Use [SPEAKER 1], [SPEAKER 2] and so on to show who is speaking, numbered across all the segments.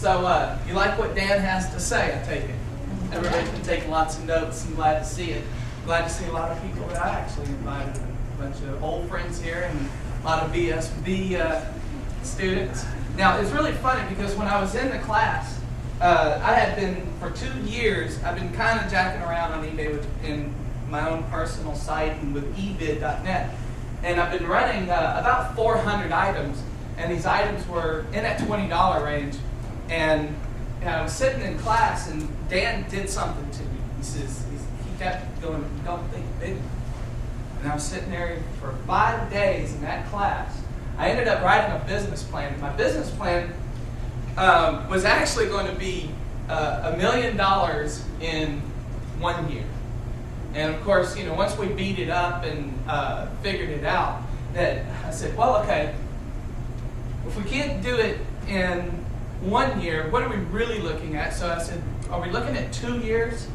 [SPEAKER 1] So you like what Dan has to say, I take it. Everybody's been taking lots of notes. I'm glad to see it. Glad to see a lot of people that I actually invited. A bunch of old friends here and a lot of BSB students. Now, it's really funny because when I was in the class, I had been, for 2 years, I've been kind of jacking around on eBay in my own personal site and with ebid.net. And I've been running about 400 items. And these items were in that $20 range. And I was sitting in class, and Dan did something to me. He kept going, "Don't think big." And I was sitting there for 5 days in that class. I ended up writing a business plan. And my business plan was actually going to be $1 million in 1 year. And of course, once we beat it up and figured it out, that I said, well, okay, if we can't do it in 1 year, what are we really looking at? So I said, are we looking at 2 years?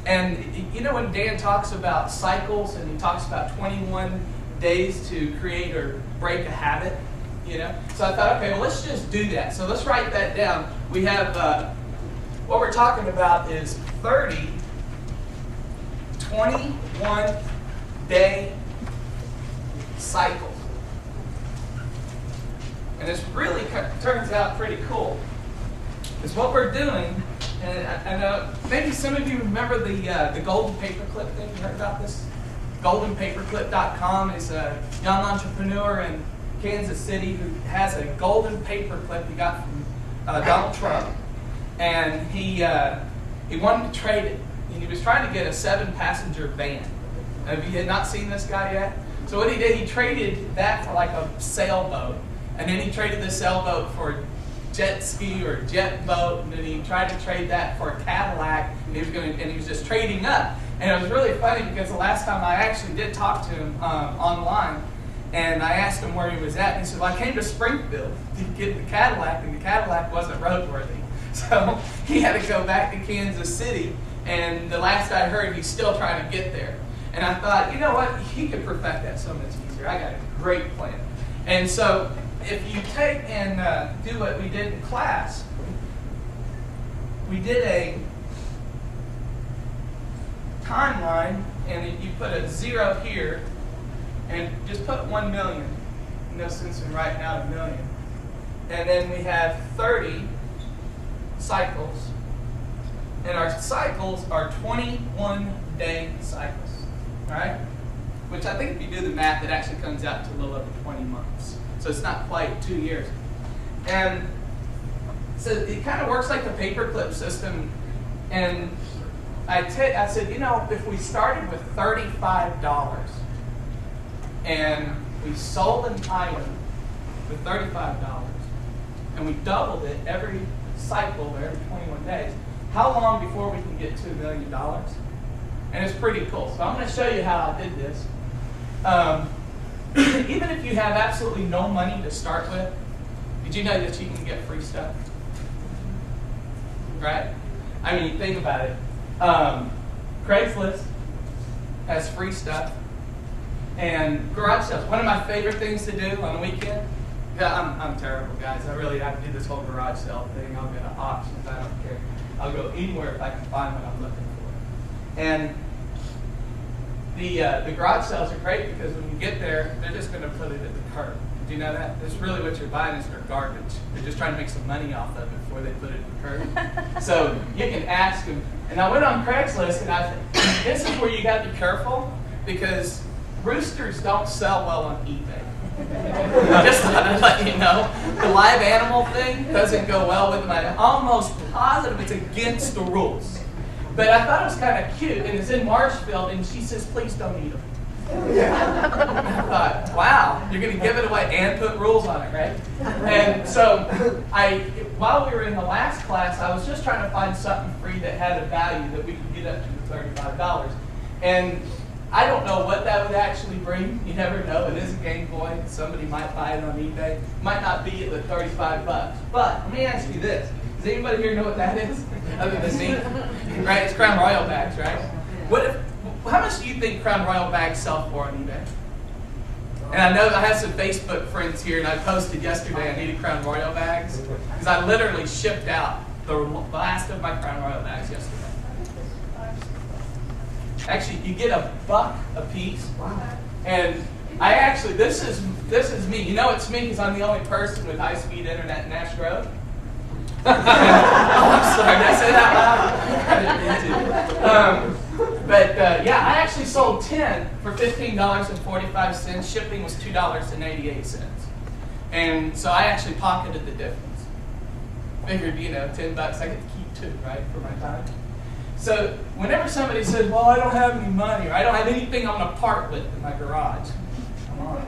[SPEAKER 1] And when Dan talks about cycles and he talks about 21 days to create or break a habit, So I thought, okay, well, let's just do that. So let's write that down. We have, what we're talking about is 30 21-day cycles. And this really turns out pretty cool. Because what we're doing, and maybe some of you remember the golden paperclip thing. You heard about this? Goldenpaperclip.com is a young entrepreneur in Kansas City who has a golden paperclip he got from Donald Trump. And he wanted to trade it. And he was trying to get a 7-passenger van. Have you had not seen this guy yet? So what he did, he traded that for like a sailboat. And then he traded the sailboat for a jet ski or a jet boat. And then he tried to trade that for a Cadillac. And he was just trading up. And it was really funny because the last time I actually did talk to him online, and I asked him where he was at, and he said, well, I came to Springfield to get the Cadillac, and the Cadillac wasn't roadworthy. So he had to go back to Kansas City, and the last I heard, he's still trying to get there. And I thought, you know what, he could perfect that so much easier. I got a great plan. And so if you take and do what we did in class, we did a timeline, and you put a 0 here, and just put 1 million. No sense in writing out 1 million. And then we have 30 cycles. And our cycles are 21-day cycles. Alright? Which I think if you do the math, it actually comes out to a little over 20 months. So it's not quite 2 years. And so it kind of works like the paperclip system. And I said, if we started with $35 and we sold an item for $35 and we doubled it every cycle or every 21 days, how long before we can get to $1 million? And it's pretty cool. So I'm going to show you how I did this. Even if you have absolutely no money to start with, did you know that you can get free stuff? Right? I mean, think about it. Craigslist has free stuff. And garage sales, one of my favorite things to do on the weekend. Yeah, I'm terrible, guys. I do this whole garage sale thing. I'll go to auctions. I don't care. I'll go anywhere if I can find what I'm looking for. And the garage sales are great because when you get there, they're just going to put it at the curb. Do you know that? That's really what you're buying is their garbage. They're just trying to make some money off of it before they put it at the curb. So you can ask them. And I went on Craigslist, and I said, this is where you got to be careful because roosters don't sell well on eBay. Just thought I'd let you know. The live animal thing doesn't go well with my. Almost positive it's against the rules. But I thought it was kind of cute, and it's in Marshfield, and she says, please don't eat them. I thought, wow, you're going to give it away and put rules on it, right? And so while we were in the last class, I was just trying to find something free that had a value that we could get up to $35. And I don't know what that would actually bring. You never know. It is a Game Boy. Somebody might buy it on eBay. Might not be at the $35. But let me ask you this. Does anybody here know what that is? Other than me? Right? It's Crown Royal bags, right? How much do you think Crown Royal bags sell for on eBay? And I know I have some Facebook friends here, and I posted yesterday I needed Crown Royal bags because I literally shipped out the last of my Crown Royal bags yesterday. Actually, you get $1 a piece, and I actually this is me. You know it's me because I'm the only person with high-speed internet in Nash Road. Oh, I'm sorry, did I say that loud? Yeah, I actually sold 10 for $15.45. Shipping was $2.88. And so I actually pocketed the difference. Figured, $10 I get to keep 2, right, for my time. So whenever somebody says, well, I don't have any money, or I don't have anything I'm going to part with in my garage, come on.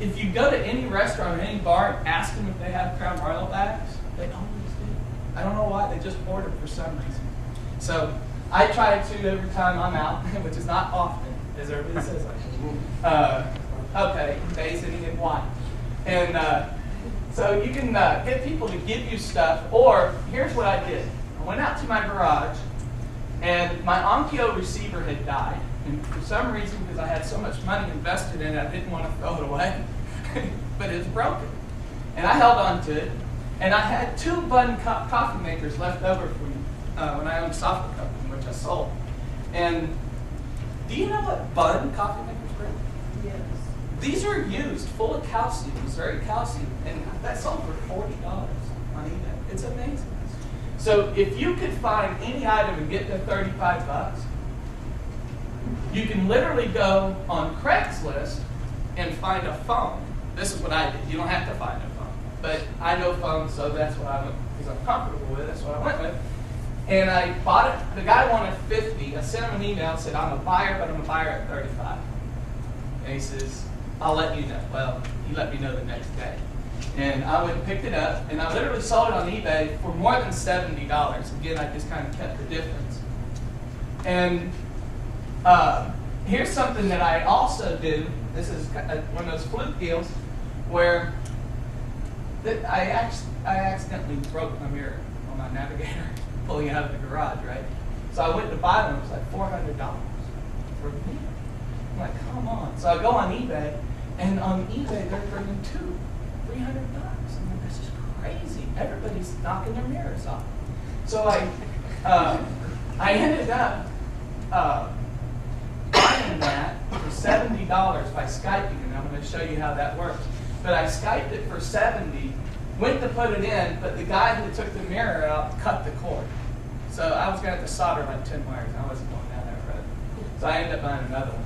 [SPEAKER 1] If you go to any restaurant or any bar and ask them if they have Crown Royal bags, they always do. I don't know why, they just order for some reason. So I try to every time I'm out, which is not often, as everybody says okay, days ending in Y. And so you can get people to give you stuff, or here's what I did. I went out to my garage, and my Onkyo receiver had died. And for some reason, because I had so much money invested in it, I didn't want to throw it away. But it's broken. And I held on to it. And I had 2 Bun coffee makers left over from when I owned a software company, which I sold. And do you know what Bun coffee makers bring? Yes. These are used, full of calcium, very calcium. And that sold for $40 on eBay. It's amazing. So if you could find any item and get the $35, you can literally go on Craigslist and find a phone. This is what I did. You don't have to find a phone. But I know phones, so that's what I went, because I'm comfortable with it, that's what I went with. And I bought it. The guy wanted 50. I sent him an email and said, I'm a buyer, but I'm a buyer at 35. And he says, I'll let you know. Well, he let me know the next day. And I went and picked it up, and I literally sold it on eBay for more than $70. Again, I just kind of kept the difference. And here's something that I also do. This is one of those fluke deals where I accidentally broke my mirror on my Navigator pulling out of the garage, right? So I went to buy one. It was like $400 for a mirror. I'm like, come on. So I go on eBay, and on eBay they're bringing $300. I'm like, this is crazy. Everybody's knocking their mirrors off. So I ended up buying that for $70 by Skyping, and I'm going to show you how that works. But I Skyped it for $70, went to put it in, but the guy who took the mirror out cut the cord. So I was going to have to solder like 10 wires. I wasn't going down that road. So I ended up buying another one.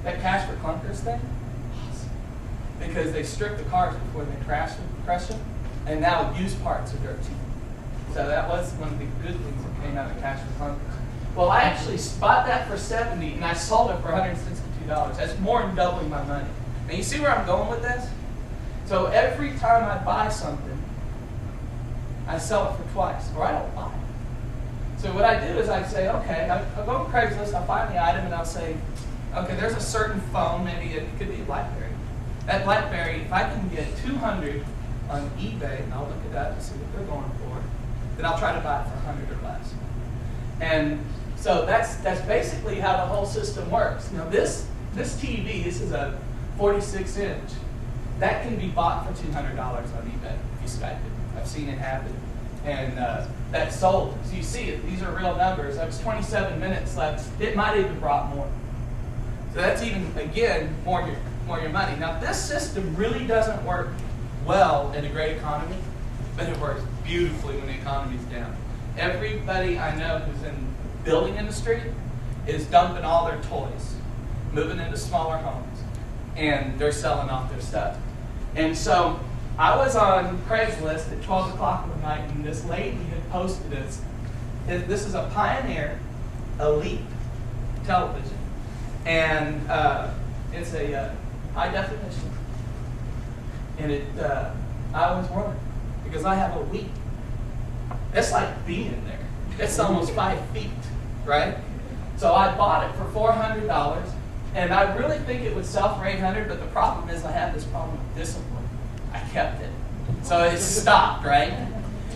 [SPEAKER 1] That Cash for Clunkers thing, awesome. Because they strip the cars before they crash them, and now used parts are dirt cheap. So that was one of the good things that came out of Cash for Clunkers. Well, I actually bought that for $70, and I sold it for $162. That's more than doubling my money. And you see where I'm going with this? So every time I buy something, I sell it for twice, or I don't buy it. So what I do is I say, okay, I'll go on Craigslist, I'll find the item, and I'll say, okay, there's a certain phone, maybe it could be a BlackBerry. That BlackBerry, if I can get 200 on eBay, and I'll look at that to see what they're going for, then I'll try to buy it for 100 or less. And so that's basically how the whole system works. Now this TV, this is a 46-inch. That can be bought for $200 on eBay if you Skype it. I've seen it happen. And that's sold. So you see it. These are real numbers. That was 27 minutes left. It might even brought more. So that's even, again, more your money. Now this system really doesn't work well in a great economy, but it works beautifully when the economy's down. Everybody I know who's in the building industry is dumping all their toys, moving into smaller homes, and they're selling off their stuff. And so I was on Craigslist at 12 o'clock one night, and this lady had posted this. This is a Pioneer Elite television, and it's a high definition. And I was wondering, because I have a Wii. It's like being in there. It's almost 5 feet, right? So I bought it for $400, and I really think it would sell for $800, but the problem is I have this problem with discipline. I kept it. So it stopped, right?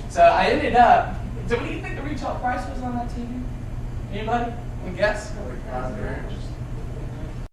[SPEAKER 1] So I ended up, so what do you think the retail price was on that TV? Anybody? Can guess?
[SPEAKER 2] $5 grand.